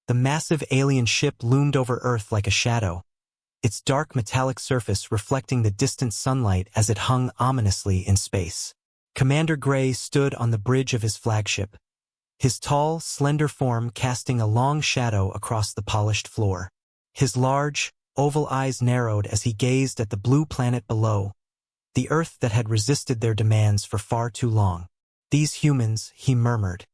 The massive alien ship loomed over Earth like a shadow, its dark metallic surface reflecting the distant sunlight as it hung ominously in space. Commander Gray stood on the bridge of his flagship, his tall, slender form casting a long shadow across the polished floor. His large, oval eyes narrowed as he gazed at the blue planet below, the Earth that had resisted their demands for far too long. "These humans," he murmured,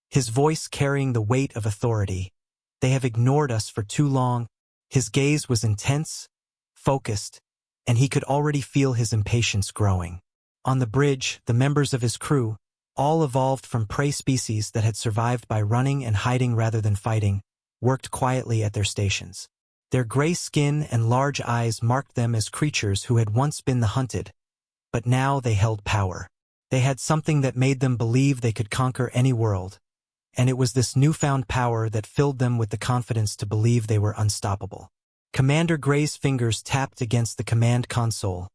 his voice carrying the weight of authority. "They have ignored us for too long." His gaze was intense, focused, and he could already feel his impatience growing. On the bridge, the members of his crew, all evolved from prey species that had survived by running and hiding rather than fighting, worked quietly at their stations. Their gray skin and large eyes marked them as creatures who had once been the hunted, but now they held power. They had something that made them believe they could conquer any world, and it was this newfound power that filled them with the confidence to believe they were unstoppable. Commander Gray's fingers tapped against the command console,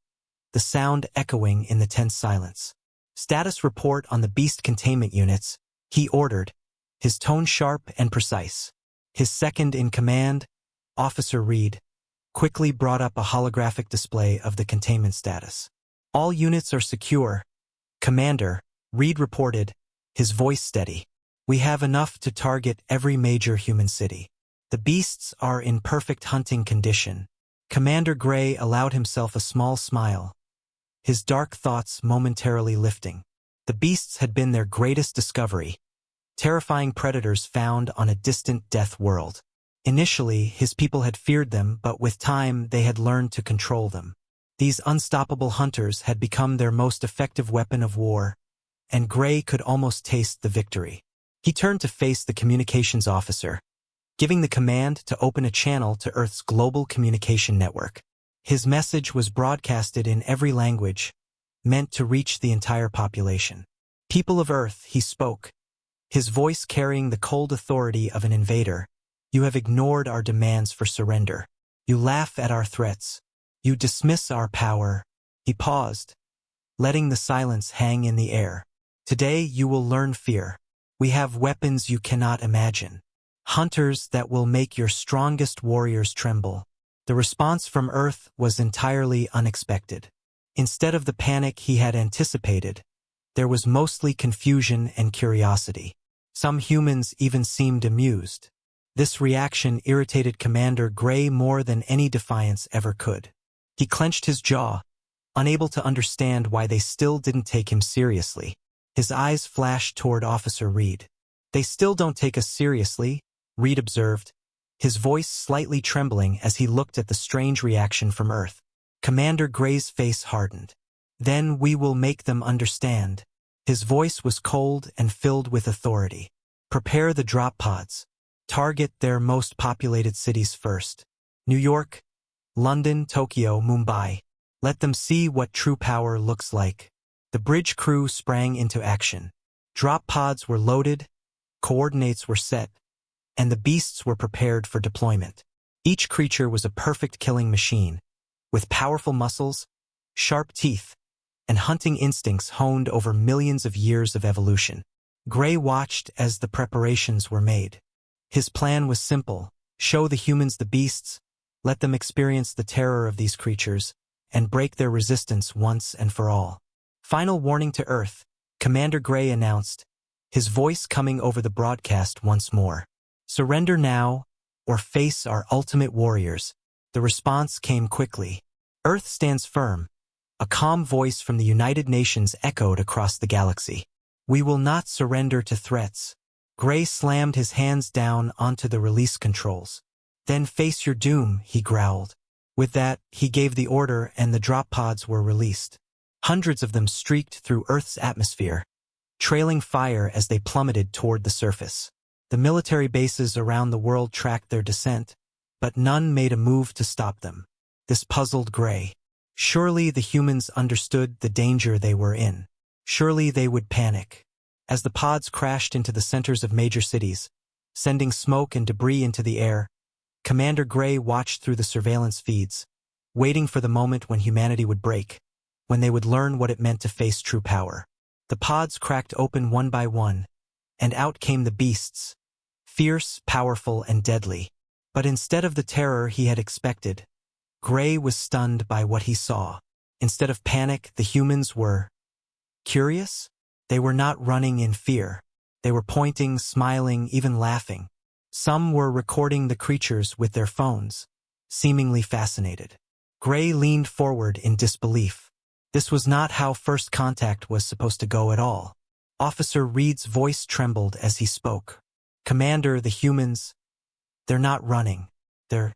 the sound echoing in the tense silence. "Status report on the beast containment units," he ordered, his tone sharp and precise. His second-in-command, Officer Reed, quickly brought up a holographic display of the containment status. "All units are secure, Commander," Reed reported, his voice steady. "We have enough to target every major human city. The beasts are in perfect hunting condition." Commander Gray allowed himself a small smile, his dark thoughts momentarily lifting. The beasts had been their greatest discovery, terrifying predators found on a distant death world. Initially, his people had feared them, but with time they had learned to control them. These unstoppable hunters had become their most effective weapon of war, and Gray could almost taste the victory. He turned to face the communications officer, giving the command to open a channel to Earth's global communication network. His message was broadcasted in every language, meant to reach the entire population. "People of Earth," he spoke, his voice carrying the cold authority of an invader, "you have ignored our demands for surrender. You laugh at our threats. You dismiss our power." He paused, letting the silence hang in the air. "Today you will learn fear. We have weapons you cannot imagine. Hunters that will make your strongest warriors tremble." The response from Earth was entirely unexpected. Instead of the panic he had anticipated, there was mostly confusion and curiosity. Some humans even seemed amused. This reaction irritated Commander Gray more than any defiance ever could. He clenched his jaw, unable to understand why they still didn't take him seriously. His eyes flashed toward Officer Reed. "They still don't take us seriously," Reed observed, his voice slightly trembling as he looked at the strange reaction from Earth. Commander Gray's face hardened. "Then we will make them understand." His voice was cold and filled with authority. "Prepare the drop pods. Target their most populated cities first. New York, London, Tokyo, Mumbai. Let them see what true power looks like." The bridge crew sprang into action. Drop pods were loaded, coordinates were set, and the beasts were prepared for deployment. Each creature was a perfect killing machine, with powerful muscles, sharp teeth, and hunting instincts honed over millions of years of evolution. Gray watched as the preparations were made. His plan was simple: show the humans the beasts, let them experience the terror of these creatures, and break their resistance once and for all. "Final warning to Earth," Commander Gray announced, his voice coming over the broadcast once more. "Surrender now, or face our ultimate warriors." The response came quickly. "Earth stands firm," a calm voice from the United Nations echoed across the galaxy. "We will not surrender to threats." Gray slammed his hands down onto the release controls. "Then face your doom," he growled. With that, he gave the order and the drop pods were released. Hundreds of them streaked through Earth's atmosphere, trailing fire as they plummeted toward the surface. The military bases around the world tracked their descent, but none made a move to stop them. This puzzled Gray. Surely the humans understood the danger they were in. Surely they would panic. As the pods crashed into the centers of major cities, sending smoke and debris into the air, Commander Gray watched through the surveillance feeds, waiting for the moment when humanity would break, when they would learn what it meant to face true power. The pods cracked open one by one, and out came the beasts, fierce, powerful, and deadly. But instead of the terror he had expected, Gray was stunned by what he saw. Instead of panic, the humans were curious. They were not running in fear. They were pointing, smiling, even laughing. Some were recording the creatures with their phones, seemingly fascinated. Gray leaned forward in disbelief. This was not how first contact was supposed to go at all. Officer Reed's voice trembled as he spoke. "Commander, the humans, they're not running. They're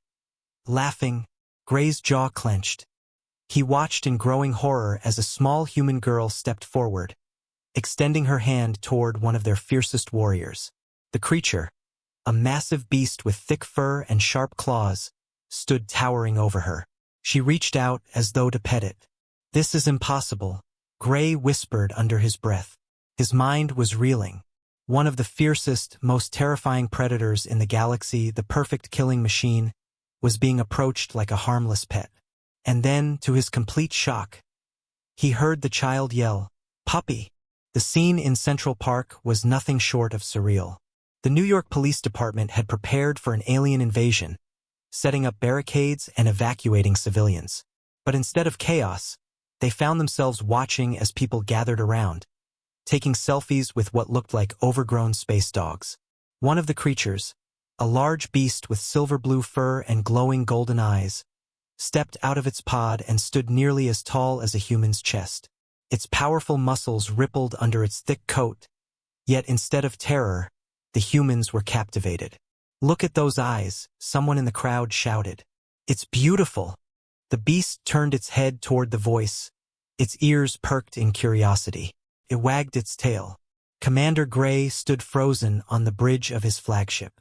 laughing." Gray's jaw clenched. He watched in growing horror as a small human girl stepped forward, extending her hand toward one of their fiercest warriors. The creature, a massive beast with thick fur and sharp claws, stood towering over her. She reached out as though to pet it. "This is impossible," Gray whispered under his breath. His mind was reeling. One of the fiercest, most terrifying predators in the galaxy, the perfect killing machine, was being approached like a harmless pet. And then, to his complete shock, he heard the child yell, "Puppy!" The scene in Central Park was nothing short of surreal. The New York Police Department had prepared for an alien invasion, setting up barricades and evacuating civilians. But instead of chaos, they found themselves watching as people gathered around, taking selfies with what looked like overgrown space dogs. One of the creatures, a large beast with silver blue fur and glowing golden eyes, stepped out of its pod and stood nearly as tall as a human's chest. Its powerful muscles rippled under its thick coat, yet instead of terror, the humans were captivated. "Look at those eyes," someone in the crowd shouted. "It's beautiful." The beast turned its head toward the voice, its ears perked in curiosity. It wagged its tail. Commander Gray stood frozen on the bridge of his flagship.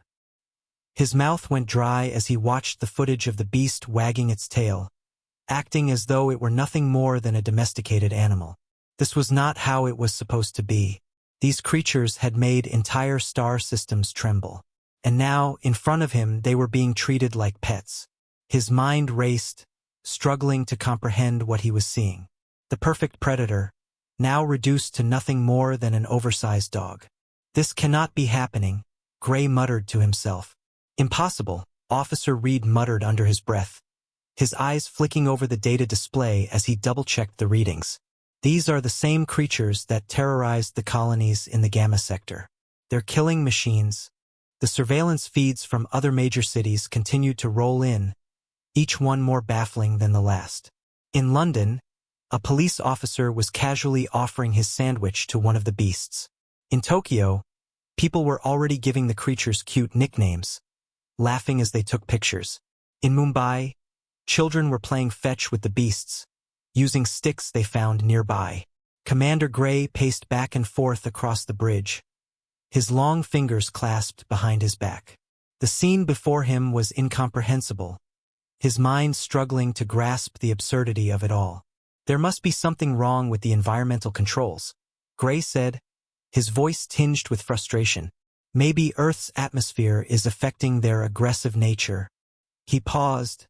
His mouth went dry as he watched the footage of the beast wagging its tail, acting as though it were nothing more than a domesticated animal. This was not how it was supposed to be. These creatures had made entire star systems tremble. And now, in front of him, they were being treated like pets. His mind raced, struggling to comprehend what he was seeing. The perfect predator, now reduced to nothing more than an oversized dog. "This cannot be happening," Gray muttered to himself. "Impossible," Officer Reed muttered under his breath, his eyes flicking over the data display as he double-checked the readings. These are the same creatures that terrorized the colonies in the Gamma Sector. They're killing machines. The surveillance feeds from other major cities continued to roll in, each one more baffling than the last. In London, a police officer was casually offering his sandwich to one of the beasts. In Tokyo, people were already giving the creatures cute nicknames, laughing as they took pictures. In Mumbai, children were playing fetch with the beasts, using sticks they found nearby. Commander Gray paced back and forth across the bridge, his long fingers clasped behind his back. The scene before him was incomprehensible, his mind struggling to grasp the absurdity of it all. "There must be something wrong with the environmental controls," Gray said, his voice tinged with frustration. "Maybe Earth's atmosphere is affecting their aggressive nature." He paused,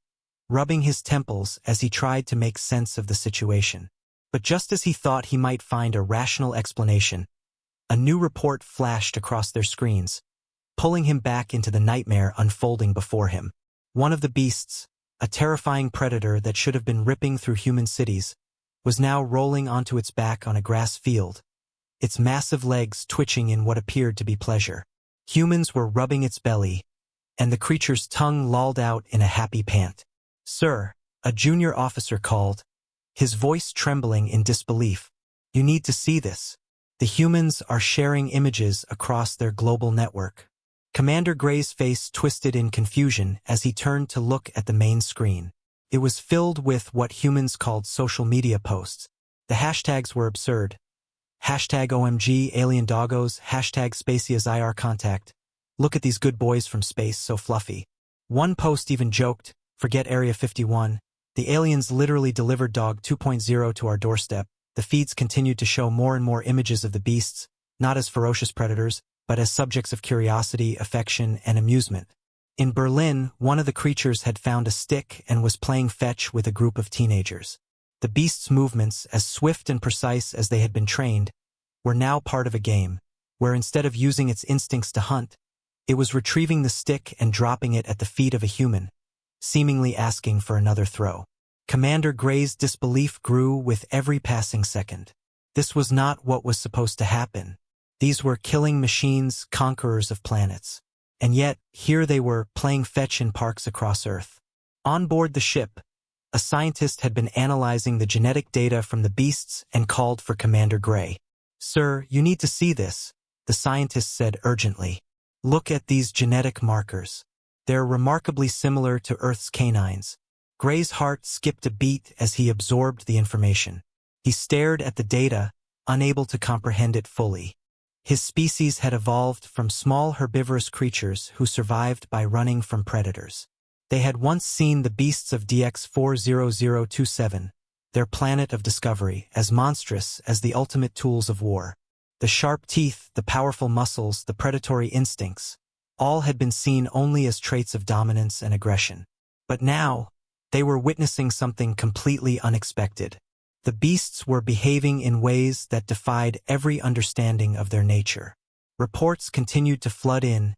rubbing his temples as he tried to make sense of the situation. But just as he thought he might find a rational explanation, a new report flashed across their screens, pulling him back into the nightmare unfolding before him. One of the beasts, a terrifying predator that should have been ripping through human cities, was now rolling onto its back on a grass field, its massive legs twitching in what appeared to be pleasure. Humans were rubbing its belly, and the creature's tongue lolled out in a happy pant. "Sir," a junior officer called, his voice trembling in disbelief. "You need to see this. The humans are sharing images across their global network." Commander Gray's face twisted in confusion as he turned to look at the main screen. It was filled with what humans called social media posts. The hashtags were absurd. #OMG alien doggos, #Spacious IR contact. Look at these good boys from space, so fluffy. One post even joked, "Forget Area 51. The aliens literally delivered Dog 2.0 to our doorstep." The feeds continued to show more and more images of the beasts, not as ferocious predators, but as subjects of curiosity, affection, and amusement. In Berlin, one of the creatures had found a stick and was playing fetch with a group of teenagers. The beast's movements, as swift and precise as they had been trained, were now part of a game, where instead of using its instincts to hunt, It was retrieving the stick and dropping it at the feet of a human, seemingly asking for another throw. Commander Gray's disbelief grew with every passing second. This was not what was supposed to happen. These were killing machines, conquerors of planets. And yet, here they were, playing fetch in parks across Earth. On board the ship, a scientist had been analyzing the genetic data from the beasts and called for Commander Gray. "Sir, you need to see this," the scientist said urgently. "Look at these genetic markers. They're remarkably similar to Earth's canines." Gray's heart skipped a beat as he absorbed the information. He stared at the data, unable to comprehend it fully. His species had evolved from small herbivorous creatures who survived by running from predators. They had once seen the beasts of DX40027, their planet of discovery, as monstrous as the ultimate tools of war. The sharp teeth, the powerful muscles, the predatory instincts, all had been seen only as traits of dominance and aggression. But now, they were witnessing something completely unexpected. The beasts were behaving in ways that defied every understanding of their nature. Reports continued to flood in,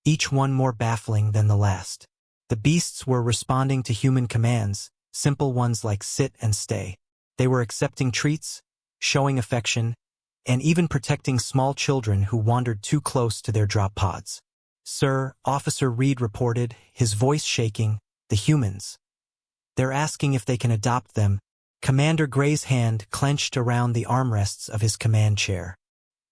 each one more baffling than the last. The beasts were responding to human commands, simple ones like sit and stay. They were accepting treats, showing affection, and even protecting small children who wandered too close to their drop pods. "Sir," Officer Reed reported, his voice shaking, "the humans. They're asking if they can adopt them." Commander Gray's hand clenched around the armrests of his command chair.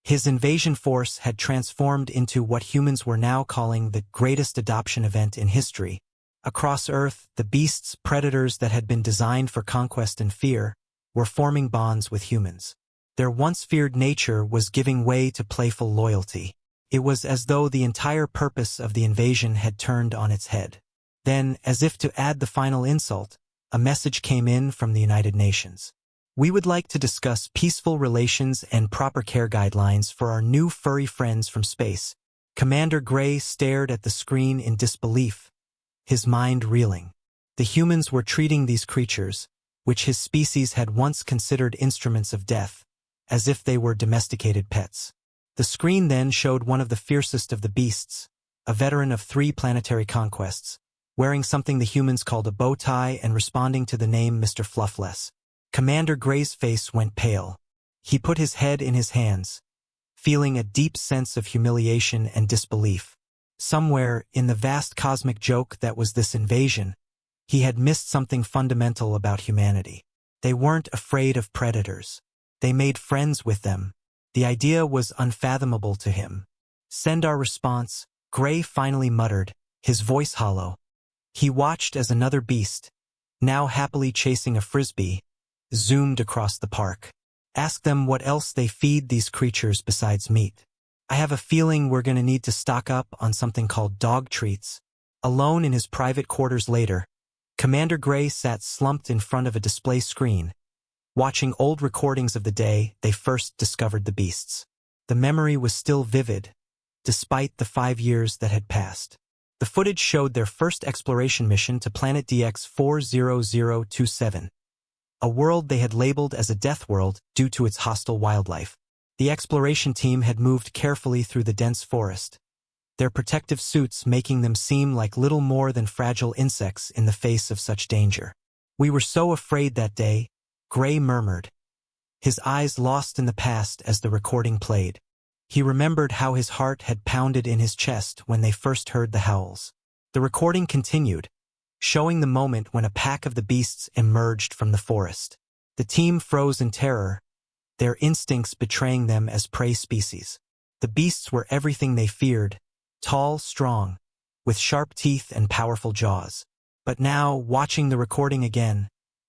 His invasion force had transformed into what humans were now calling the greatest adoption event in history. Across Earth, the beasts, predators that had been designed for conquest and fear, were forming bonds with humans. Their once feared nature was giving way to playful loyalty. It was as though the entire purpose of the invasion had turned on its head. Then, as if to add the final insult, a message came in from the United Nations. "We would like to discuss peaceful relations and proper care guidelines for our new furry friends from space." Commander Gray stared at the screen in disbelief, his mind reeling. The humans were treating these creatures, which his species had once considered instruments of death, as if they were domesticated pets. The screen then showed one of the fiercest of the beasts, a veteran of 3 planetary conquests, wearing something the humans called a bow tie and responding to the name Mr. Fluffless. Commander Gray's face went pale. He put his head in his hands, feeling a deep sense of humiliation and disbelief. Somewhere, in the vast cosmic joke that was this invasion, he had missed something fundamental about humanity. They weren't afraid of predators. They made friends with them. The idea was unfathomable to him. "Send our response," Gray finally muttered, his voice hollow. He watched as another beast, now happily chasing a frisbee, zoomed across the park. "Ask them what else they feed these creatures besides meat. I have a feeling we're going to need to stock up on something called dog treats." Alone in his private quarters later, Commander Gray sat slumped in front of a display screen, watching old recordings of the day they first discovered the beasts. The memory was still vivid, despite the 5 years that had passed. The footage showed their first exploration mission to planet DX40027, a world they had labeled as a death world due to its hostile wildlife. The exploration team had moved carefully through the dense forest, their protective suits making them seem like little more than fragile insects in the face of such danger. "We were so afraid that day," Gray murmured, his eyes lost in the past as the recording played. He remembered how his heart had pounded in his chest when they first heard the howls. The recording continued, showing the moment when a pack of the beasts emerged from the forest. The team froze in terror, their instincts betraying them as prey species. The beasts were everything they feared, tall, strong, with sharp teeth and powerful jaws. But now, watching the recording again,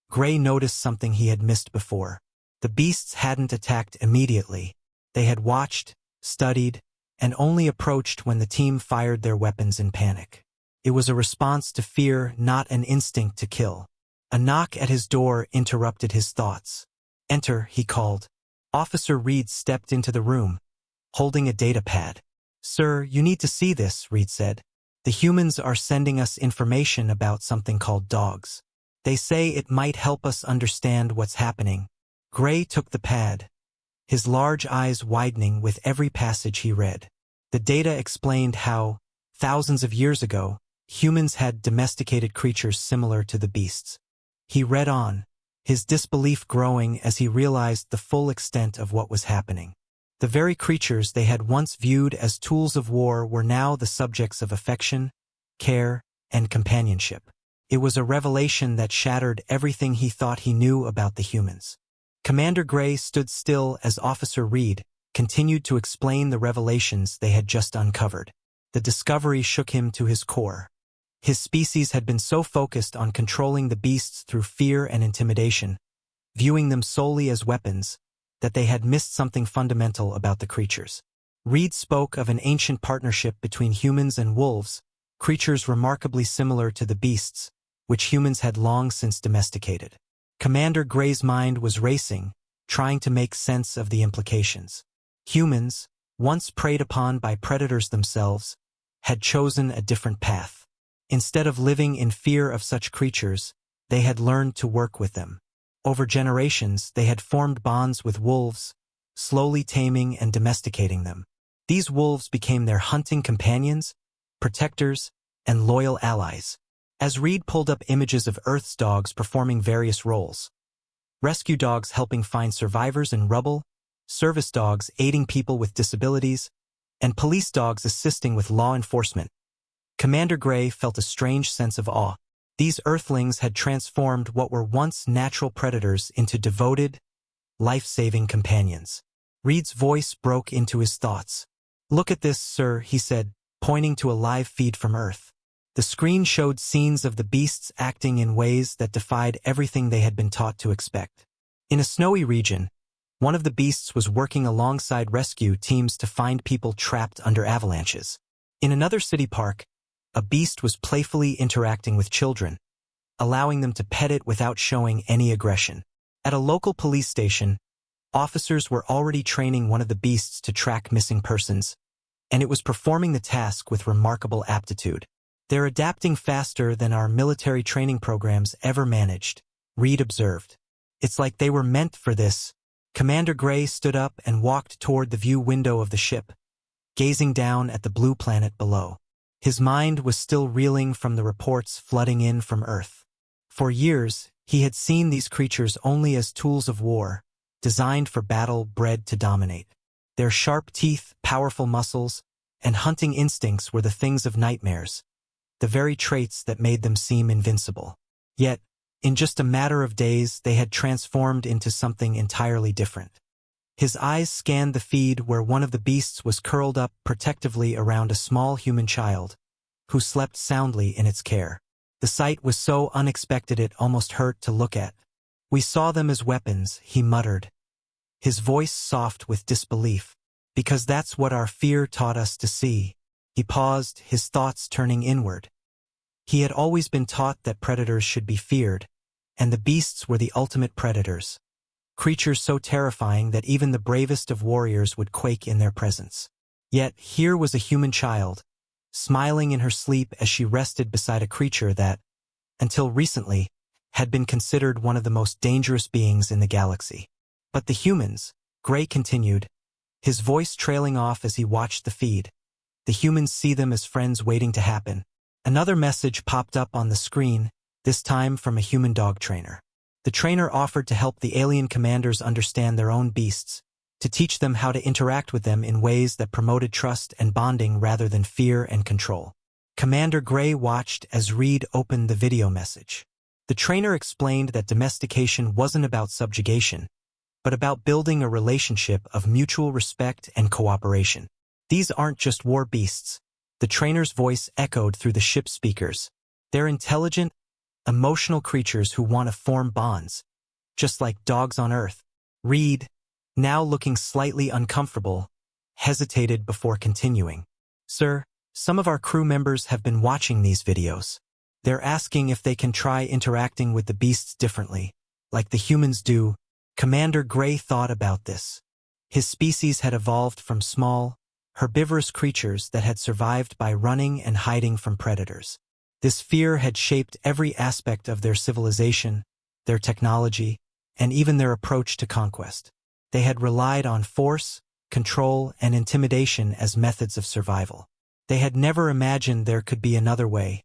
Gray noticed something he had missed before. The beasts hadn't attacked immediately. They had watched, studied, and only approached when the team fired their weapons in panic. It was a response to fear, not an instinct to kill. A knock at his door interrupted his thoughts. "Enter," he called. Officer Reed stepped into the room, holding a data pad. "Sir, you need to see this," Reed said. "The humans are sending us information about something called dogs. They say it might help us understand what's happening." Gray took the pad, his large eyes widening with every passage he read. The data explained how Thousands of years ago, humans had domesticated creatures similar to the beasts. He read on, his disbelief growing as he realized the full extent of what was happening. The very creatures they had once viewed as tools of war were now the subjects of affection, care, and companionship. It was a revelation that shattered everything he thought he knew about the humans. Commander Gray stood still as Officer Reed continued to explain the revelations they had just uncovered. The discovery shook him to his core. His species had been so focused on controlling the beasts through fear and intimidation, viewing them solely as weapons, that they had missed something fundamental about the creatures. Reed spoke of an ancient partnership between humans and wolves, creatures remarkably similar to the beasts, which humans had long since domesticated. Commander Gray's mind was racing, trying to make sense of the implications. Humans, once preyed upon by predators themselves, had chosen a different path. Instead of living in fear of such creatures, they had learned to work with them. Over generations, they had formed bonds with wolves, slowly taming and domesticating them. These wolves became their hunting companions, protectors, and loyal allies. As Reed pulled up images of Earth's dogs performing various roles, rescue dogs helping find survivors in rubble, service dogs aiding people with disabilities, and police dogs assisting with law enforcement, Commander Gray felt a strange sense of awe. These Earthlings had transformed what were once natural predators into devoted, life-saving companions. Reed's voice broke into his thoughts. "Look at this, sir," he said, pointing to a live feed from Earth. The screen showed scenes of the beasts acting in ways that defied everything they had been taught to expect. In a snowy region, one of the beasts was working alongside rescue teams to find people trapped under avalanches. In another city park, a beast was playfully interacting with children, allowing them to pet it without showing any aggression. At a local police station, officers were already training one of the beasts to track missing persons, and it was performing the task with remarkable aptitude. "They're adapting faster than our military training programs ever managed," Reed observed. "It's like they were meant for this." Commander Gray stood up and walked toward the view window of the ship, gazing down at the blue planet below. His mind was still reeling from the reports flooding in from Earth. For years, he had seen these creatures only as tools of war, designed for battle, bred to dominate. Their sharp teeth, powerful muscles, and hunting instincts were the things of nightmares, the very traits that made them seem invincible. Yet, in just a matter of days, they had transformed into something entirely different. His eyes scanned the feed where one of the beasts was curled up protectively around a small human child, who slept soundly in its care. The sight was so unexpected it almost hurt to look at. "We saw them as weapons," he muttered, his voice soft with disbelief, "because that's what our fear taught us to see." He paused, his thoughts turning inward. He had always been taught that predators should be feared, and the beasts were the ultimate predators. Creatures so terrifying that even the bravest of warriors would quake in their presence. Yet here was a human child, smiling in her sleep as she rested beside a creature that, until recently, had been considered one of the most dangerous beings in the galaxy. "But the humans," Gray continued, his voice trailing off as he watched the feed. "The humans see them as friends waiting to happen." Another message popped up on the screen, this time from a human dog trainer. The trainer offered to help the alien commanders understand their own beasts, to teach them how to interact with them in ways that promoted trust and bonding rather than fear and control. Commander Gray watched as Reed opened the video message. The trainer explained that domestication wasn't about subjugation, but about building a relationship of mutual respect and cooperation. "These aren't just war beasts," the trainer's voice echoed through the ship's speakers. "They're intelligent, emotional creatures who want to form bonds, just like dogs on Earth." Reed, now looking slightly uncomfortable, hesitated before continuing. "Sir, some of our crew members have been watching these videos. They're asking if they can try interacting with the beasts differently, like the humans do." Commander Gray thought about this. His species had evolved from small, herbivorous creatures that had survived by running and hiding from predators. This fear had shaped every aspect of their civilization, their technology, and even their approach to conquest. They had relied on force, control, and intimidation as methods of survival. They had never imagined there could be another way,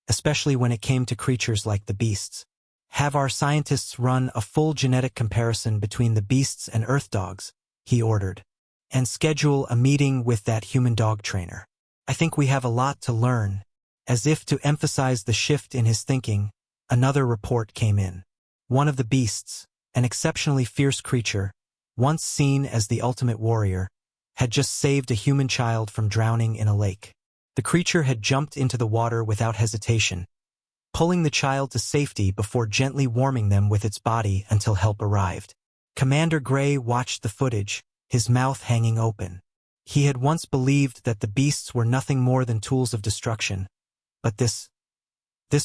especially when it came to creatures like the beasts. Have our scientists run a full genetic comparison between the beasts and Earth dogs, he ordered, and schedule a meeting with that human dog trainer. I think we have a lot to learn. As if to emphasize the shift in his thinking, another report came in. One of the beasts, an exceptionally fierce creature, once seen as the ultimate warrior, had just saved a human child from drowning in a lake. The creature had jumped into the water without hesitation, pulling the child to safety before gently warming them with its body until help arrived. Commander Gray watched the footage, his mouth hanging open. He had once believed that the beasts were nothing more than tools of destruction, but this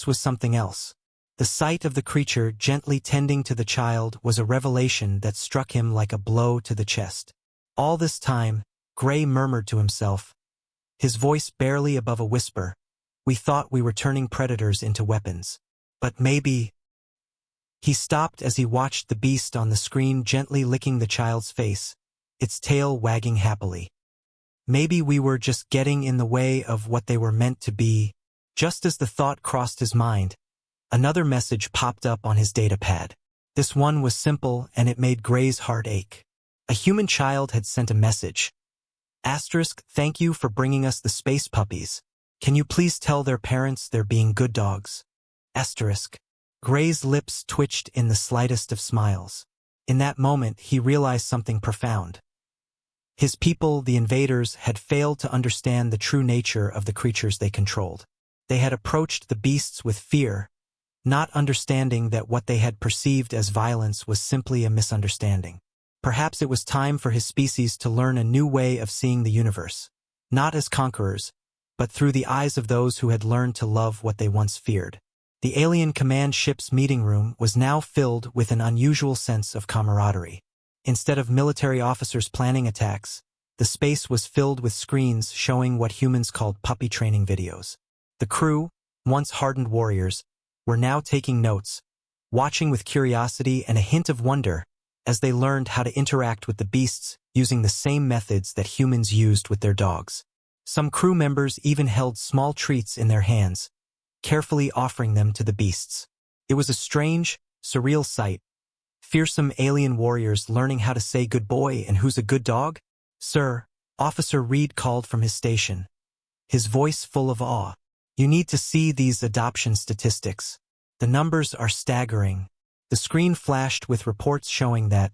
was something else. The sight of the creature gently tending to the child was a revelation that struck him like a blow to the chest. All this time, Gray murmured to himself, his voice barely above a whisper, "We thought we were turning predators into weapons. But maybe—" He stopped as he watched the beast on the screen gently licking the child's face, its tail wagging happily. Maybe we were just getting in the way of what they were meant to be. Just as the thought crossed his mind, another message popped up on his datapad. This one was simple, and it made Gray's heart ache. A human child had sent a message. Thank you for bringing us the space puppies. Can you please tell their parents they're being good dogs? Gray's lips twitched in the slightest of smiles. In that moment, he realized something profound. His people, the invaders, had failed to understand the true nature of the creatures they controlled. They had approached the beasts with fear, not understanding that what they had perceived as violence was simply a misunderstanding. Perhaps it was time for his species to learn a new way of seeing the universe, not as conquerors, but through the eyes of those who had learned to love what they once feared. The alien command ship's meeting room was now filled with an unusual sense of camaraderie. Instead of military officers planning attacks, the space was filled with screens showing what humans called puppy training videos. The crew, once hardened warriors, were now taking notes, watching with curiosity and a hint of wonder as they learned how to interact with the beasts using the same methods that humans used with their dogs. Some crew members even held small treats in their hands, carefully offering them to the beasts. It was a strange, surreal sight. Fearsome alien warriors learning how to say good boy and who's a good dog? "Sir," Officer Reed called from his station, his voice full of awe. "You need to see these adoption statistics. The numbers are staggering." The screen flashed with reports showing that,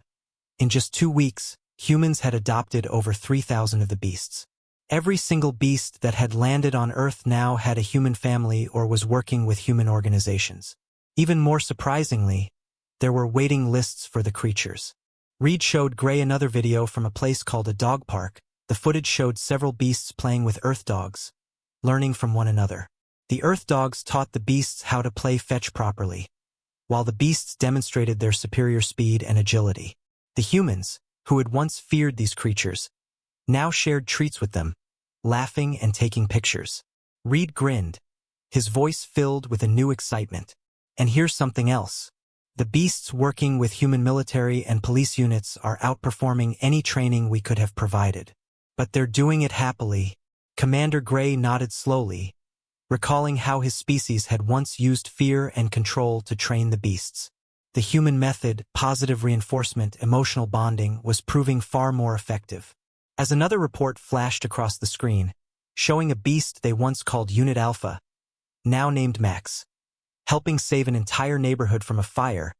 in just 2 weeks, humans had adopted over 3,000 of the beasts. Every single beast that had landed on Earth now had a human family or was working with human organizations. Even more surprisingly, there were waiting lists for the creatures. Reed showed Gray another video from a place called a dog park. The footage showed several beasts playing with Earth dogs, learning from one another. The Earth dogs taught the beasts how to play fetch properly, while the beasts demonstrated their superior speed and agility. The humans, who had once feared these creatures, now shared treats with them, laughing and taking pictures. Reed grinned, his voice filled with a new excitement. And here's something else. The beasts working with human military and police units are outperforming any training we could have provided. But they're doing it happily. Commander Gray nodded slowly, recalling how his species had once used fear and control to train the beasts. The human method, positive reinforcement, emotional bonding, was proving far more effective. As another report flashed across the screen, showing a beast they once called Unit Alpha, now named Max, helping save an entire neighborhood from a fire,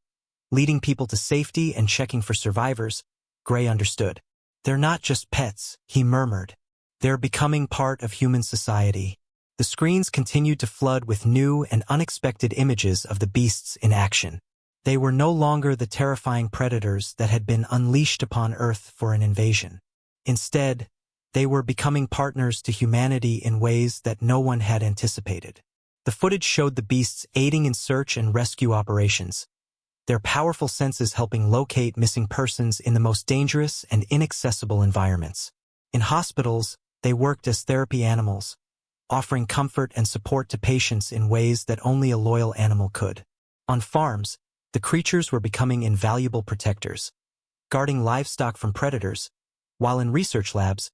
leading people to safety and checking for survivors, Gray understood. "They're not just pets," he murmured. "They're becoming part of human society." The screens continued to flood with new and unexpected images of the beasts in action. They were no longer the terrifying predators that had been unleashed upon Earth for an invasion. Instead, they were becoming partners to humanity in ways that no one had anticipated. The footage showed the beasts aiding in search and rescue operations, their powerful senses helping locate missing persons in the most dangerous and inaccessible environments. In hospitals, they worked as therapy animals, offering comfort and support to patients in ways that only a loyal animal could. On farms, the creatures were becoming invaluable protectors, guarding livestock from predators, while in research labs,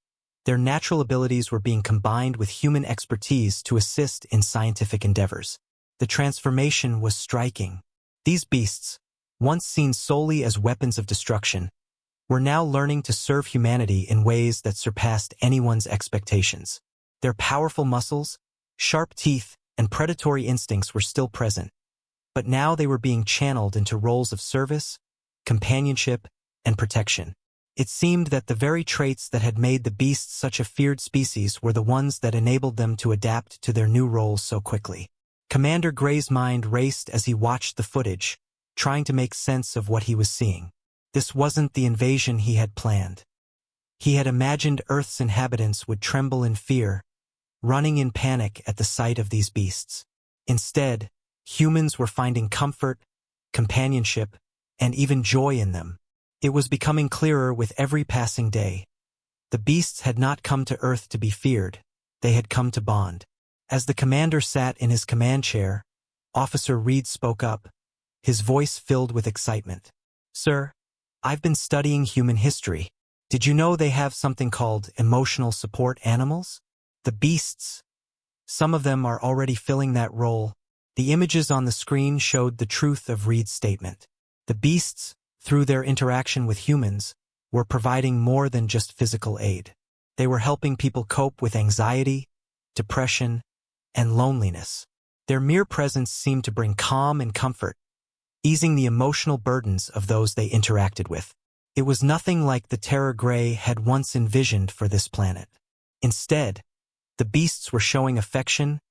Their natural abilities were being combined with human expertise to assist in scientific endeavors. The transformation was striking. These beasts, once seen solely as weapons of destruction, were now learning to serve humanity in ways that surpassed anyone's expectations. Their powerful muscles, sharp teeth, and predatory instincts were still present, but now they were being channeled into roles of service, companionship, and protection. It seemed that the very traits that had made the beasts such a feared species were the ones that enabled them to adapt to their new roles so quickly. Commander Gray's mind raced as he watched the footage, trying to make sense of what he was seeing. This wasn't the invasion he had planned. He had imagined Earth's inhabitants would tremble in fear, running in panic at the sight of these beasts. Instead, humans were finding comfort, companionship, and even joy in them. It was becoming clearer with every passing day. The beasts had not come to Earth to be feared, they had come to bond. As the commander sat in his command chair, Officer Reed spoke up, his voice filled with excitement. "Sir, I've been studying human history. Did you know they have something called emotional support animals? The beasts. Some of them are already filling that role." The images on the screen showed the truth of Reed's statement. The beasts, through their interaction with humans, were providing more than just physical aid. They were helping people cope with anxiety, depression, and loneliness. Their mere presence seemed to bring calm and comfort, easing the emotional burdens of those they interacted with. It was nothing like the terror Gray had once envisioned for this planet. Instead, the beasts were showing affection,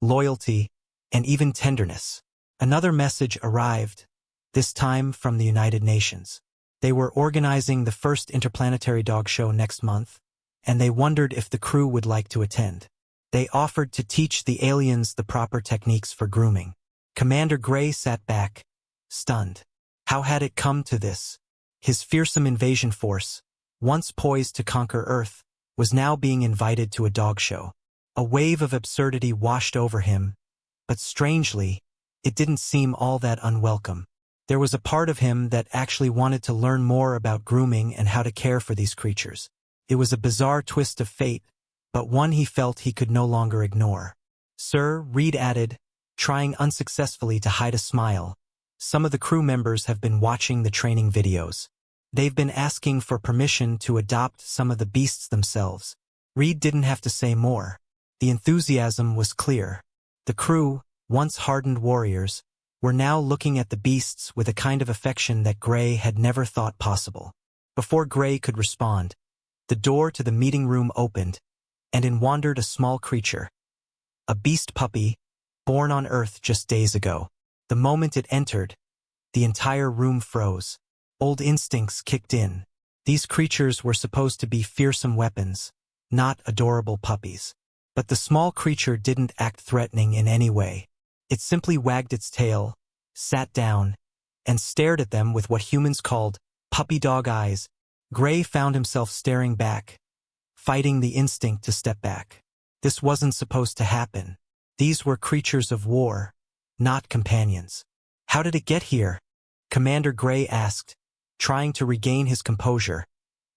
loyalty, and even tenderness. Another message arrived, this time from the United Nations. They were organizing the first interplanetary dog show next month, and they wondered if the crew would like to attend. They offered to teach the aliens the proper techniques for grooming. Commander Gray sat back, stunned. How had it come to this? His fearsome invasion force, once poised to conquer Earth, was now being invited to a dog show. A wave of absurdity washed over him, but strangely, it didn't seem all that unwelcome. There was a part of him that actually wanted to learn more about grooming and how to care for these creatures. It was a bizarre twist of fate, but one he felt he could no longer ignore. "Sir," Reed added, trying unsuccessfully to hide a smile, "some of the crew members have been watching the training videos. They've been asking for permission to adopt some of the beasts themselves." Reed didn't have to say more. The enthusiasm was clear. The crew, once hardened warriors, were now looking at the beasts with a kind of affection that Gray had never thought possible. Before Gray could respond, the door to the meeting room opened, and in wandered a small creature. A beast puppy, born on Earth just days ago. The moment it entered, the entire room froze. Old instincts kicked in. These creatures were supposed to be fearsome weapons, not adorable puppies. But the small creature didn't act threatening in any way. It simply wagged its tail, sat down, and stared at them with what humans called puppy dog eyes. Gray found himself staring back, fighting the instinct to step back. This wasn't supposed to happen. These were creatures of war, not companions. "How did it get here?" Commander Gray asked, trying to regain his composure,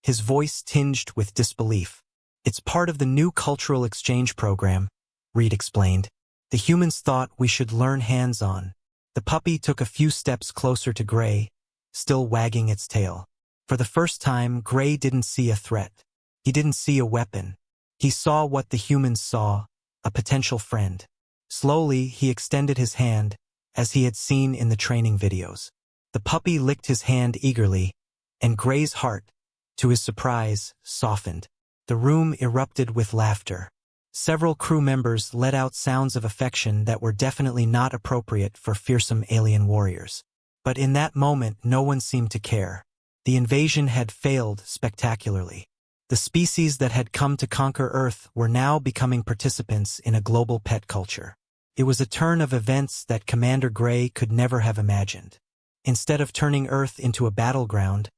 his voice tinged with disbelief. "It's part of the new cultural exchange program," Reed explained. "The humans thought we should learn hands-on." The puppy took a few steps closer to Gray, still wagging its tail. For the first time, Gray didn't see a threat. He didn't see a weapon. He saw what the humans saw, a potential friend. Slowly, he extended his hand, as he had seen in the training videos. The puppy licked his hand eagerly, and Gray's heart, to his surprise, softened. The room erupted with laughter. Several crew members let out sounds of affection that were definitely not appropriate for fearsome alien warriors. But in that moment, no one seemed to care. The invasion had failed spectacularly. The species that had come to conquer Earth were now becoming participants in a global pet culture. It was a turn of events that Commander Gray could never have imagined. Instead of turning Earth into a battleground,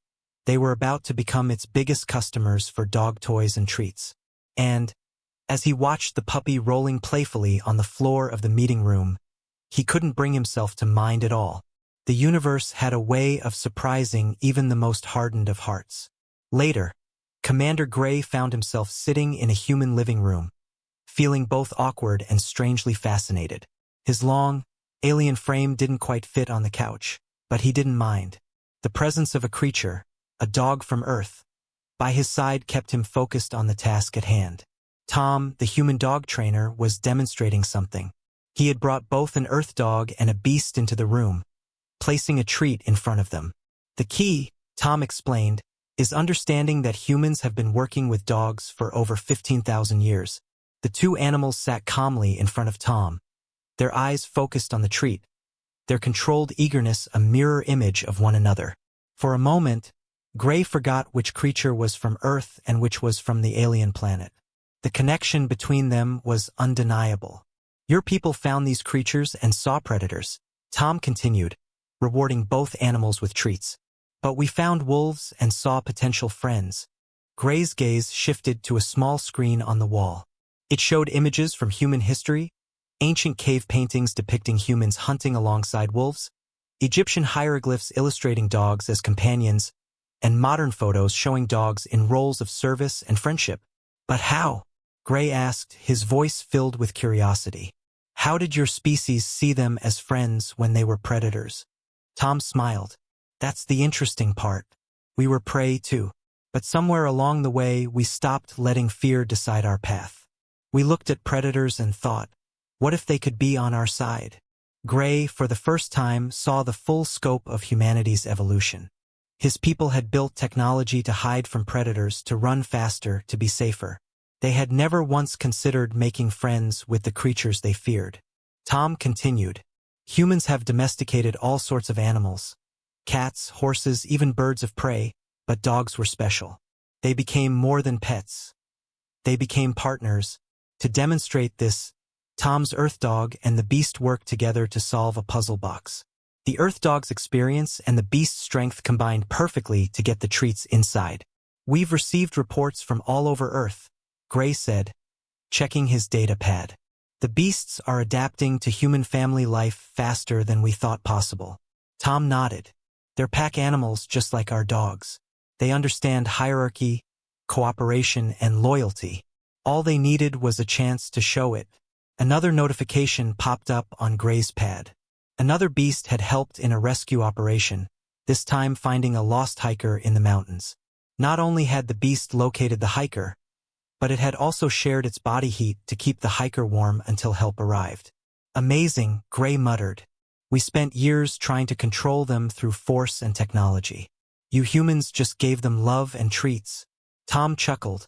they were about to become its biggest customers for dog toys and treats. And, as he watched the puppy rolling playfully on the floor of the meeting room, he couldn't bring himself to mind at all. The universe had a way of surprising even the most hardened of hearts. Later, Commander Gray found himself sitting in a human living room, feeling both awkward and strangely fascinated. His long, alien frame didn't quite fit on the couch, but he didn't mind. The presence of a creature, a dog from Earth, by his side kept him focused on the task at hand. Tom, the human dog trainer, was demonstrating something. He had brought both an Earth dog and a beast into the room, placing a treat in front of them. The key, Tom explained, is understanding that humans have been working with dogs for over 15,000 years. The two animals sat calmly in front of Tom, their eyes focused on the treat, their controlled eagerness a mirror image of one another. For a moment, Gray forgot which creature was from Earth and which was from the alien planet. The connection between them was undeniable. Your people found these creatures and saw predators, Tom continued, rewarding both animals with treats. But we found wolves and saw potential friends. Gray's gaze shifted to a small screen on the wall. It showed images from human history, ancient cave paintings depicting humans hunting alongside wolves, Egyptian hieroglyphs illustrating dogs as companions, and modern photos showing dogs in roles of service and friendship. But how? Gray asked, his voice filled with curiosity. How did your species see them as friends when they were predators? Tom smiled. That's the interesting part. We were prey too. But somewhere along the way we stopped letting fear decide our path. We looked at predators and thought, what if they could be on our side? Gray, for the first time, saw the full scope of humanity's evolution. His people had built technology to hide from predators, to run faster, to be safer. They had never once considered making friends with the creatures they feared. Tom continued, humans have domesticated all sorts of animals. Cats, horses, even birds of prey, but dogs were special. They became more than pets. They became partners. To demonstrate this, Tom's Earth dog and the beast worked together to solve a puzzle box. The Earth dog's experience and the beast's strength combined perfectly to get the treats inside. We've received reports from all over Earth, Gray said, checking his data pad. The beasts are adapting to human family life faster than we thought possible. Tom nodded. They're pack animals just like our dogs. They understand hierarchy, cooperation, and loyalty. All they needed was a chance to show it. Another notification popped up on Gray's pad. Another beast had helped in a rescue operation, this time finding a lost hiker in the mountains. Not only had the beast located the hiker, but it had also shared its body heat to keep the hiker warm until help arrived. Amazing, Gray muttered. We spent years trying to control them through force and technology. You humans just gave them love and treats. Tom chuckled,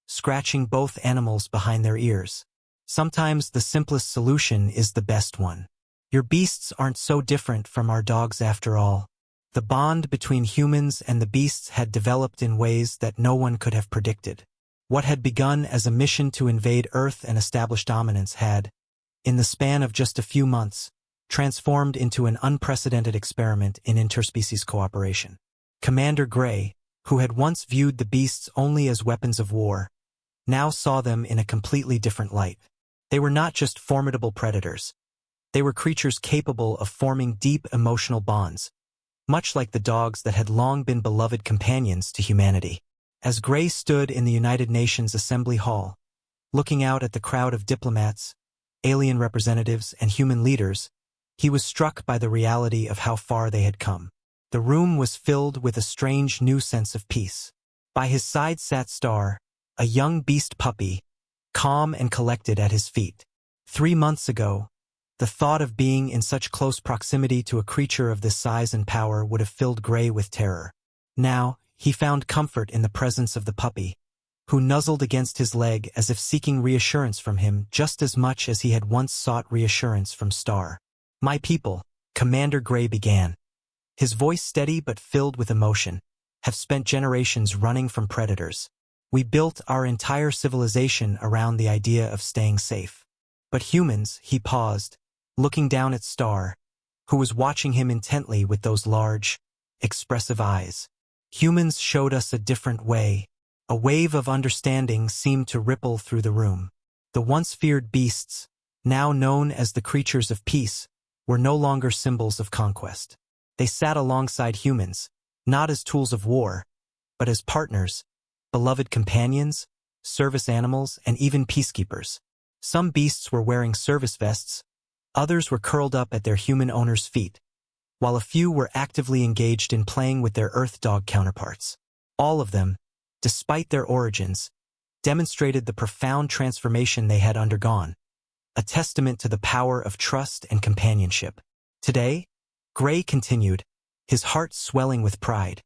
scratching both animals behind their ears. Sometimes the simplest solution is the best one. Your beasts aren't so different from our dogs after all. The bond between humans and the beasts had developed in ways that no one could have predicted. What had begun as a mission to invade Earth and establish dominance had, in the span of just a few months, transformed into an unprecedented experiment in interspecies cooperation. Commander Gray, who had once viewed the beasts only as weapons of war, now saw them in a completely different light. They were not just formidable predators. They were creatures capable of forming deep emotional bonds, much like the dogs that had long been beloved companions to humanity. As Gray stood in the United Nations Assembly Hall, looking out at the crowd of diplomats, alien representatives, and human leaders, he was struck by the reality of how far they had come. The room was filled with a strange new sense of peace. By his side sat Star, a young beast puppy, calm and collected at his feet. 3 months ago, the thought of being in such close proximity to a creature of this size and power would have filled Gray with terror. Now, he found comfort in the presence of the puppy, who nuzzled against his leg as if seeking reassurance from him just as much as he had once sought reassurance from Star. My people, Commander Gray began, his voice steady but filled with emotion, have spent generations running from predators. We built our entire civilization around the idea of staying safe. But humans, he paused, looking down at Star, who was watching him intently with those large, expressive eyes. Humans showed us a different way. A wave of understanding seemed to ripple through the room. The once feared beasts, now known as the creatures of peace, were no longer symbols of conquest. They sat alongside humans, not as tools of war, but as partners, beloved companions, service animals, and even peacekeepers. Some beasts were wearing service vests, others were curled up at their human owners' feet, while a few were actively engaged in playing with their Earth dog counterparts. All of them, despite their origins, demonstrated the profound transformation they had undergone, a testament to the power of trust and companionship. Today, Gray continued, his heart swelling with pride,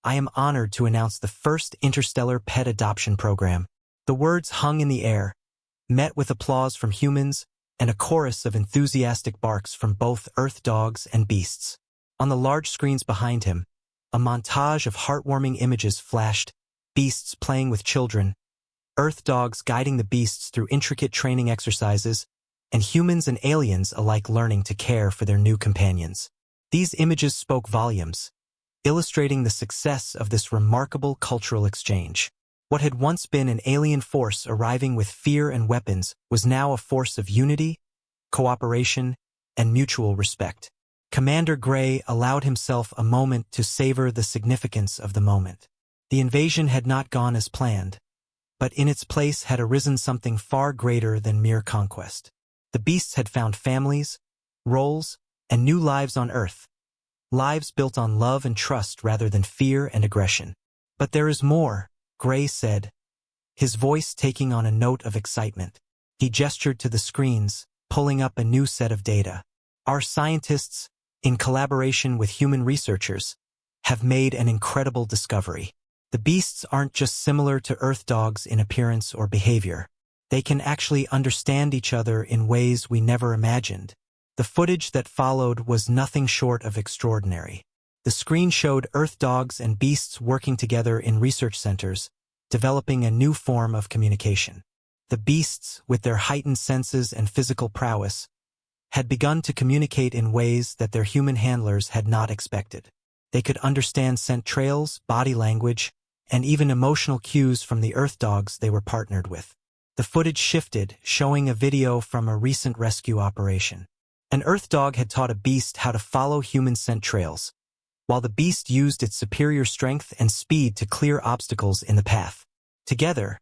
I am honored to announce the first interstellar pet adoption program. The words hung in the air, met with applause from humans and a chorus of enthusiastic barks from both Earth dogs and beasts. On the large screens behind him, a montage of heartwarming images flashed, beasts playing with children, Earth dogs guiding the beasts through intricate training exercises, and humans and aliens alike learning to care for their new companions. These images spoke volumes, illustrating the success of this remarkable cultural exchange. What had once been an alien force arriving with fear and weapons was now a force of unity, cooperation, and mutual respect. Commander Gray allowed himself a moment to savor the significance of the moment. The invasion had not gone as planned, but in its place had arisen something far greater than mere conquest. The beasts had found families, roles, and new lives on Earth, lives built on love and trust rather than fear and aggression. But there is more, Gray said, his voice taking on a note of excitement. He gestured to the screens, pulling up a new set of data. Our scientists, in collaboration with human researchers, have made an incredible discovery. The beasts aren't just similar to Earth dogs in appearance or behavior. They can actually understand each other in ways we never imagined. The footage that followed was nothing short of extraordinary. The screen showed Earth dogs and beasts working together in research centers, developing a new form of communication. The beasts, with their heightened senses and physical prowess, had begun to communicate in ways that their human handlers had not expected. They could understand scent trails, body language, and even emotional cues from the Earth dogs they were partnered with. The footage shifted, showing a video from a recent rescue operation. An Earth dog had taught a beast how to follow human scent trails, while the beast used its superior strength and speed to clear obstacles in the path. Together,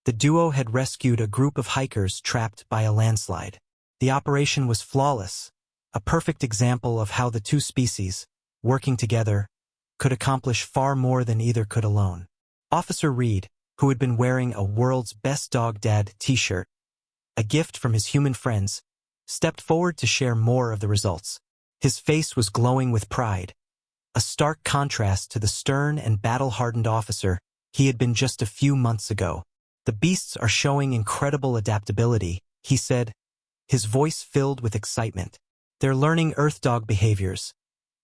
the duo had rescued a group of hikers trapped by a landslide. The operation was flawless, a perfect example of how the two species, working together, could accomplish far more than either could alone. Officer Reed, who had been wearing a World's Best Dog Dad t-shirt, a gift from his human friends, stepped forward to share more of the results. His face was glowing with pride, a stark contrast to the stern and battle-hardened officer he had been just a few months ago. The beasts are showing incredible adaptability, he said, his voice filled with excitement. They're learning Earth dog behaviors,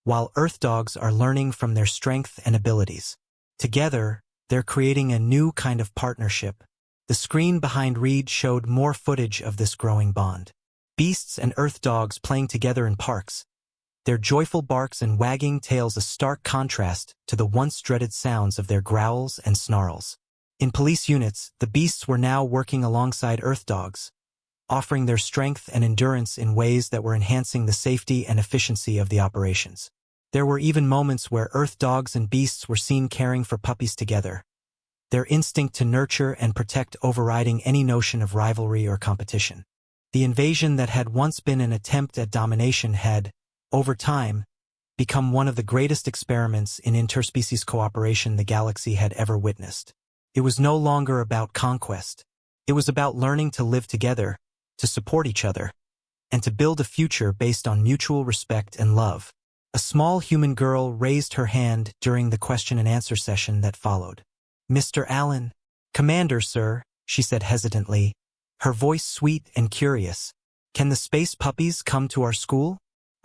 while Earth dogs are learning from their strength and abilities. Together, they're creating a new kind of partnership. The screen behind Reed showed more footage of this growing bond. Beasts and Earth dogs playing together in parks, their joyful barks and wagging tails a stark contrast to the once dreaded sounds of their growls and snarls. In police units, the beasts were now working alongside Earth dogs, offering their strength and endurance in ways that were enhancing the safety and efficiency of the operations. There were even moments where Earth dogs and beasts were seen caring for puppies together, their instinct to nurture and protect overriding any notion of rivalry or competition. The invasion that had once been an attempt at domination had, over time, become one of the greatest experiments in interspecies cooperation the galaxy had ever witnessed. It was no longer about conquest. It was about learning to live together, to support each other, and to build a future based on mutual respect and love. A small human girl raised her hand during the question and answer session that followed. Mr. Allen. Commander, sir, she said hesitantly, her voice sweet and curious. Can the space puppies come to our school?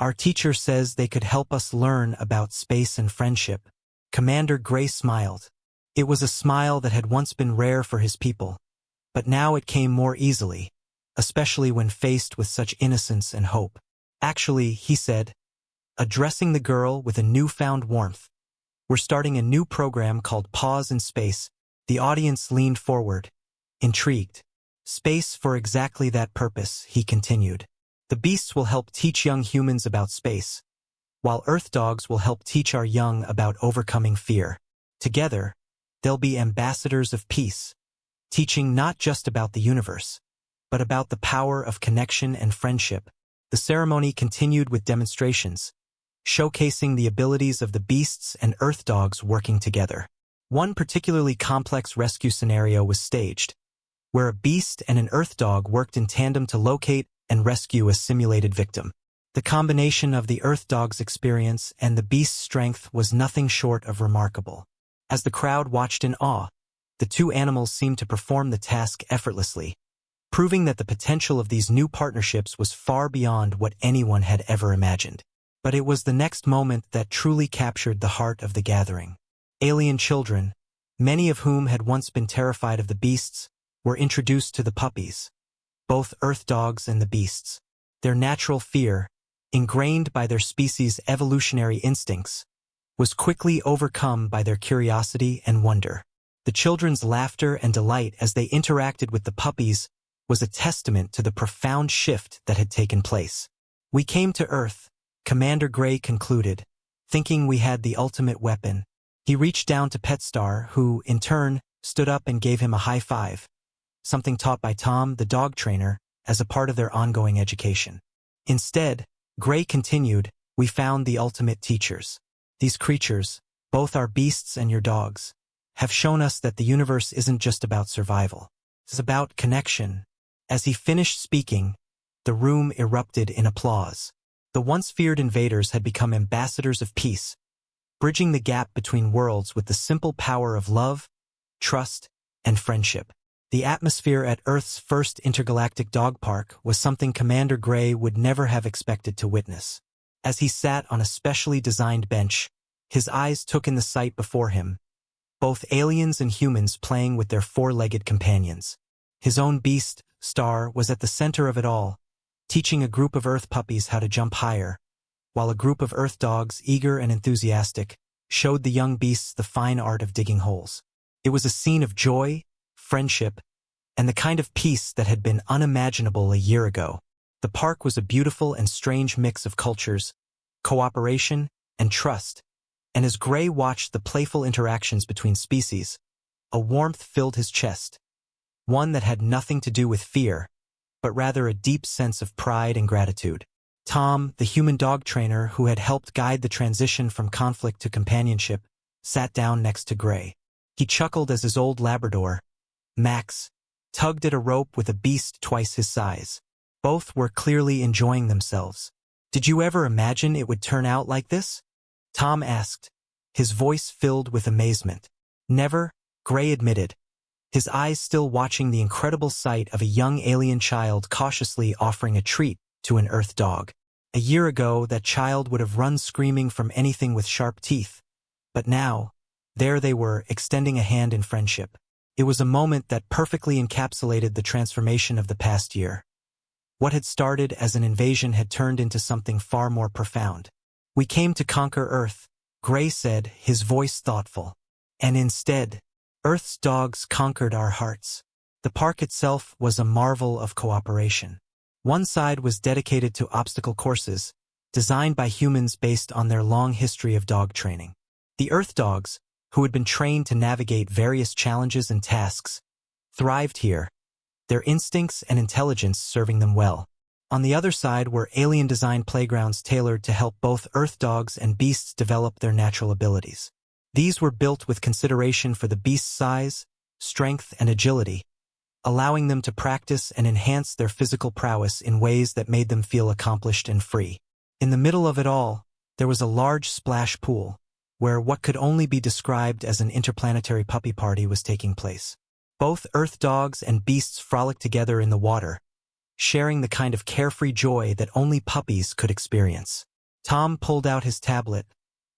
Our teacher says they could help us learn about space and friendship. Commander Gray smiled. It was a smile that had once been rare for his people, but now it came more easily, especially when faced with such innocence and hope. Actually, he said, addressing the girl with a newfound warmth, we're starting a new program called Pause in Space. The audience leaned forward, intrigued. Space for exactly that purpose, he continued. The beasts will help teach young humans about space, while Earth dogs will help teach our young about overcoming fear. Together, They'll be ambassadors of peace, teaching not just about the universe, but about the power of connection and friendship. The ceremony continued with demonstrations, showcasing the abilities of the beasts and earth dogs working together. One particularly complex rescue scenario was staged, where a beast and an earth dog worked in tandem to locate and rescue a simulated victim. The combination of the earth dog's experience and the beast's strength was nothing short of remarkable. As the crowd watched in awe, the two animals seemed to perform the task effortlessly, proving that the potential of these new partnerships was far beyond what anyone had ever imagined. But it was the next moment that truly captured the heart of the gathering. Alien children, many of whom had once been terrified of the beasts, were introduced to the puppies, both earth dogs and the beasts. Their natural fear, ingrained by their species' evolutionary instincts, was quickly overcome by their curiosity and wonder. The children's laughter and delight as they interacted with the puppies was a testament to the profound shift that had taken place. "We came to Earth," Commander Gray concluded, thinking we had the ultimate weapon. He reached down to Petstar, who, in turn, stood up and gave him a high five, something taught by Tom, the dog trainer, as a part of their ongoing education. Instead, Gray continued, "We found the ultimate teachers. These creatures, both our beasts and your dogs, have shown us that the universe isn't just about survival. It's about connection." As he finished speaking, the room erupted in applause. The once feared invaders had become ambassadors of peace, bridging the gap between worlds with the simple power of love, trust, and friendship. The atmosphere at Earth's first intergalactic dog park was something Commander Gray would never have expected to witness. As he sat on a specially designed bench, his eyes took in the sight before him, both aliens and humans playing with their four-legged companions. His own beast, Star, was at the center of it all, teaching a group of Earth puppies how to jump higher, while a group of Earth dogs, eager and enthusiastic, showed the young beasts the fine art of digging holes. It was a scene of joy, friendship, and the kind of peace that had been unimaginable a year ago. The park was a beautiful and strange mix of cultures, cooperation, and trust, and as Gray watched the playful interactions between species, a warmth filled his chest, one that had nothing to do with fear, but rather a deep sense of pride and gratitude. Tom, the human dog trainer who had helped guide the transition from conflict to companionship, sat down next to Gray. He chuckled as his old Labrador, Max, tugged at a rope with a beast twice his size. Both were clearly enjoying themselves. "Did you ever imagine it would turn out like this?" Tom asked, his voice filled with amazement. "Never," Gray admitted, his eyes still watching the incredible sight of a young alien child cautiously offering a treat to an Earth dog. A year ago, that child would have run screaming from anything with sharp teeth, but now, there they were, extending a hand in friendship. It was a moment that perfectly encapsulated the transformation of the past year. What had started as an invasion had turned into something far more profound. "We came to conquer Earth," Gray said, his voice thoughtful. "And instead, Earth's dogs conquered our hearts." The park itself was a marvel of cooperation. One side was dedicated to obstacle courses, designed by humans based on their long history of dog training. The Earth dogs, who had been trained to navigate various challenges and tasks, thrived here, their instincts and intelligence serving them well. On the other side were alien-designed playgrounds tailored to help both Earth dogs and beasts develop their natural abilities. These were built with consideration for the beast's size, strength, and agility, allowing them to practice and enhance their physical prowess in ways that made them feel accomplished and free. In the middle of it all, there was a large splash pool, where what could only be described as an interplanetary puppy party was taking place. Both Earth dogs and beasts frolicked together in the water, sharing the kind of carefree joy that only puppies could experience. Tom pulled out his tablet,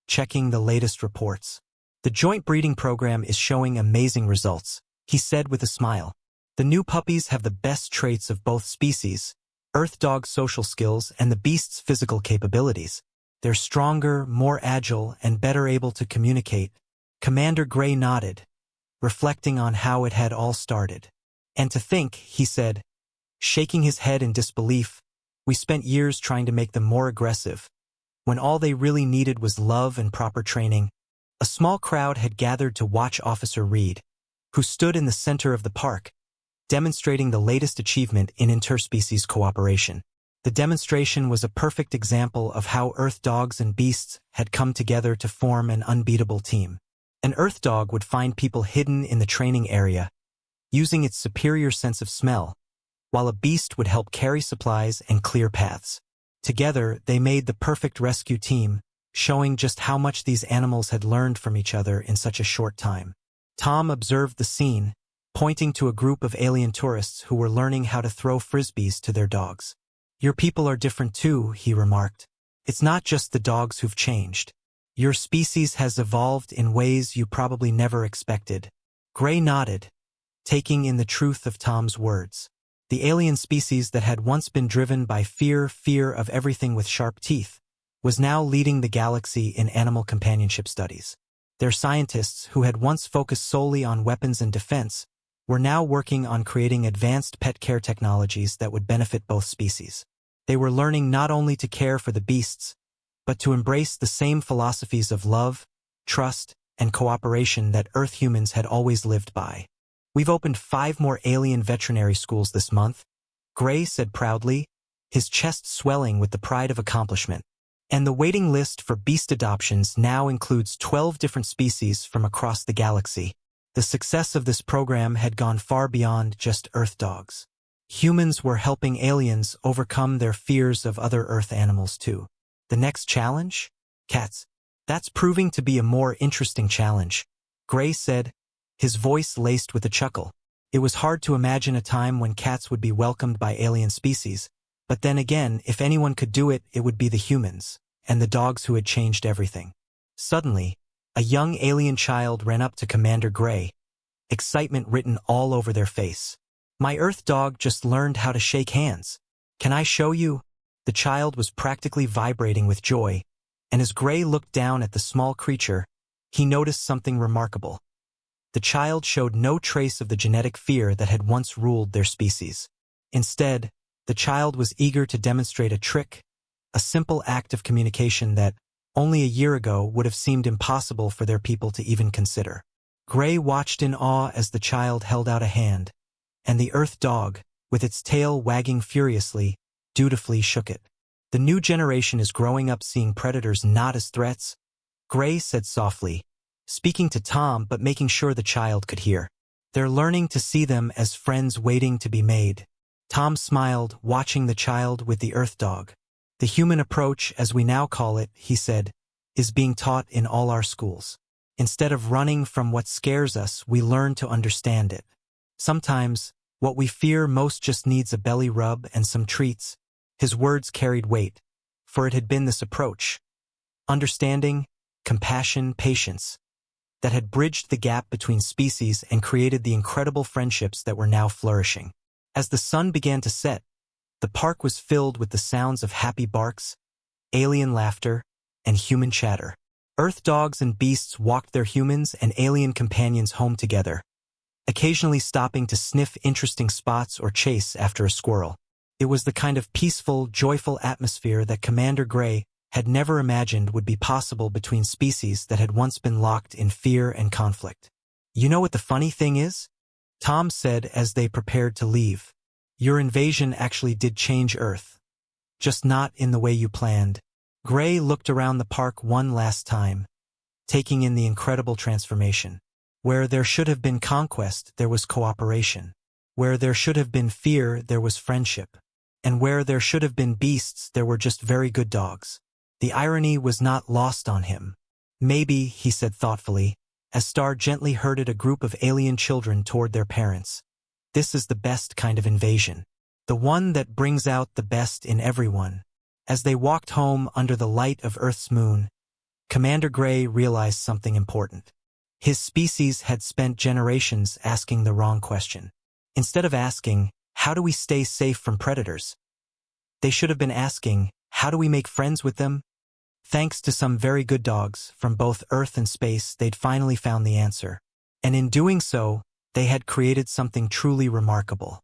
checking the latest reports. "The joint breeding program is showing amazing results," he said with a smile. "The new puppies have the best traits of both species, Earth dog's social skills and the beast's physical capabilities. They're stronger, more agile, and better able to communicate." Commander Gray nodded, reflecting on how it had all started. "And to think," he said, shaking his head in disbelief, "we spent years trying to make them more aggressive, when all they really needed was love and proper training. A small crowd had gathered to watch Officer Reed, who stood in the center of the park, demonstrating the latest achievement in interspecies cooperation. The demonstration was a perfect example of how Earth dogs and beasts had come together to form an unbeatable team. An Earth dog would find people hidden in the training area, using its superior sense of smell, while a beast would help carry supplies and clear paths. Together, they made the perfect rescue team, showing just how much these animals had learned from each other in such a short time. Tom observed the scene, pointing to a group of alien tourists who were learning how to throw frisbees to their dogs. "Your people are different too," he remarked. "It's not just the dogs who've changed. Your species has evolved in ways you probably never expected." Gray nodded, taking in the truth of Tom's words. The alien species that had once been driven by fear of everything with sharp teeth, was now leading the galaxy in animal companionship studies. Their scientists, who had once focused solely on weapons and defense, were now working on creating advanced pet care technologies that would benefit both species. They were learning not only to care for the beasts, but to embrace the same philosophies of love, trust, and cooperation that Earth humans had always lived by. "We've opened 5 more alien veterinary schools this month," Gray said proudly, his chest swelling with the pride of accomplishment. "And the waiting list for beast adoptions now includes 12 different species from across the galaxy." The success of this program had gone far beyond just Earth dogs. Humans were helping aliens overcome their fears of other Earth animals too. The next challenge? Cats. "That's proving to be a more interesting challenge," Gray said, his voice laced with a chuckle. It was hard to imagine a time when cats would be welcomed by alien species, but then again, if anyone could do it, it would be the humans, and the dogs who had changed everything. Suddenly, a young alien child ran up to Commander Gray, excitement written all over their face. "My Earth dog just learned how to shake hands. Can I show you?" The child was practically vibrating with joy, and as Gray looked down at the small creature, he noticed something remarkable. The child showed no trace of the genetic fear that had once ruled their species. Instead, the child was eager to demonstrate a trick, a simple act of communication that, only a year ago, would have seemed impossible for their people to even consider. Gray watched in awe as the child held out a hand, and the Earth dog, with its tail wagging furiously, dutifully shook it. "The new generation is growing up seeing predators not as threats," Gray said softly, speaking to Tom but making sure the child could hear. "They're learning to see them as friends waiting to be made." Tom smiled, watching the child with the Earth dog. "The human approach, as we now call it," he said, "is being taught in all our schools. Instead of running from what scares us, we learn to understand it. Sometimes, what we fear most just needs a belly rub and some treats." His words carried weight, for it had been this approach, understanding, compassion, patience, that had bridged the gap between species and created the incredible friendships that were now flourishing. As the sun began to set, the park was filled with the sounds of happy barks, alien laughter, and human chatter. Earth dogs and beasts walked their humans and alien companions home together, occasionally stopping to sniff interesting spots or chase after a squirrel. It was the kind of peaceful, joyful atmosphere that Commander Gray had never imagined would be possible between species that had once been locked in fear and conflict. "You know what the funny thing is?" Tom said as they prepared to leave. "Your invasion actually did change Earth. Just not in the way you planned." Gray looked around the park one last time, taking in the incredible transformation. Where there should have been conquest, there was cooperation. Where there should have been fear, there was friendship. And where there should have been beasts, there were just very good dogs. The irony was not lost on him. "Maybe," he said thoughtfully, as Star gently herded a group of alien children toward their parents, "this is the best kind of invasion. The one that brings out the best in everyone." As they walked home under the light of Earth's moon, Commander Gray realized something important. His species had spent generations asking the wrong question. Instead of asking, "How do we stay safe from predators?" they should have been asking, "How do we make friends with them?" Thanks to some very good dogs from both Earth and space, they'd finally found the answer. And in doing so, they had created something truly remarkable.